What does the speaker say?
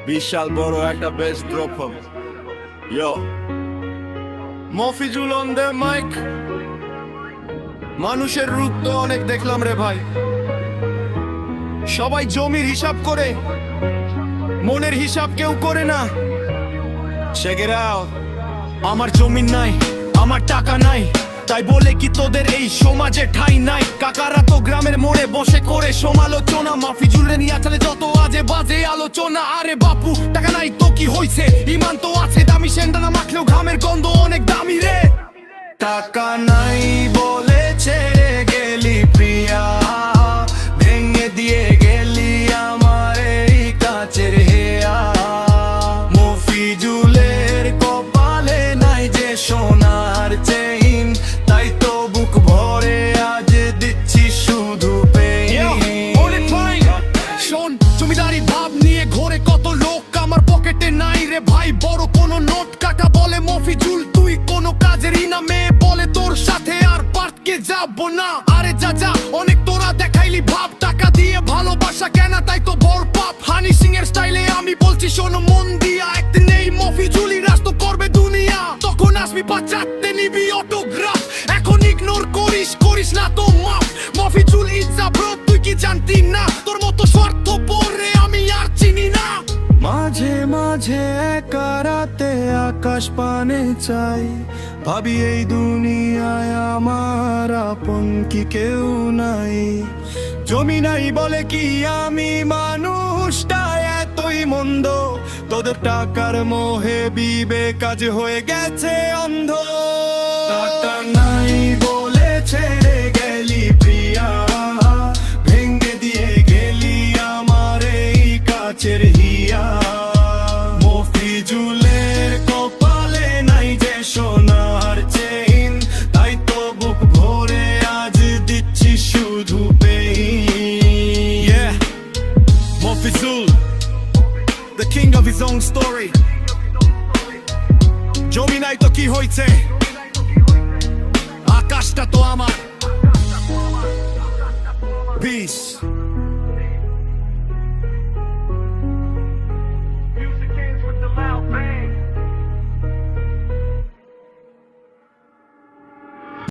বিশাল বড় একটা base drop হবে। ইয়ো মফিজুল অন দ্য মাইক। মানুষের রূপ তো অনেক দেখলাম রে ভাই, সবাই জমির হিসাব করে, মনের হিসাব কেউ করে না। আমার জমি নাই, আমার টাকা নাই, তাই বলে কি তোদের এই সমাজে ঠাই নাই? কাকারা তো গ্রামের মোড়ে বসে করে সমালোচনা, মফিজুলে নিয়ে চলে যত আজে বাজে আলোচনা। আরে বাপু টাকা নাই তো কি হইছে, ইমান তো আছে, দামি সেন্টা না মাখলেও ঘামের গন্ধ অনেক দামি রে। টাকা নাই বলে ছেড়ে গেলি প্রিয়া, ভেঙে দিয়ে গেলি আমার এই কাচের হেয়া। মফিজুলের কপালে নাই যে সোনার চেইন, তাই তো বুক ভরে আজ দিচ্ছি শুধু শোন, জমিদারি ভাব নিয়ে ঘোরে কত লোক, আমার পকেটে নাই রে ভাই বড় কোনো নোট। কাকা বলে মফিজুল তুই কোনো কাজেরই না, মেয়ে বলে তোর সাথে আর পার্কে যাবো না। আরে যা অনেক তোরা দেখাইলি ভাব, টাকা দিয়ে ভালোবাসা কেন তাই তো বড় পাপ। হানি সিং এর স্টাইলে আমি বলছি শোনো মন দিয়া, একদিন এই মফিজুলই রাস্তা করবে দুনিয়া। তখন আসবি বাঁচাতে নিবি অটোগ্রাফ, এখন ইগনোর করিস না তো মাফ। মফিজুল ইজ আ ব্রো, তুই কি জানতি না? তোর মতো স্বার্থপর রে আমি আর চিনি না। মাঝে মাঝে একা রাতে আকাশ পানে চাই, ভাবি এই দুনিয়ায় আমার আপন কি কেউ নাই। জমি নাই বলে কি আমি মানুষটা এতই মন্দ, তোদের টাকার মোহে বিবেক কাজ হয়ে গেছে অন্ধ। টাকা নাই বলে ছেড়ে গেলি প্রিয়া, ভেঙে দিয়ে গেলি আমার এই কাচের হিয়া। মফিজুলের কপালে নাই যে সোনার চেইন, তাই তো বুক ভরে আজ দিচ্ছি শুধু pain. Mofizul, the king of his own story. জমি নাই তো কি হইছে, আকাশটা তো আমার। Peace.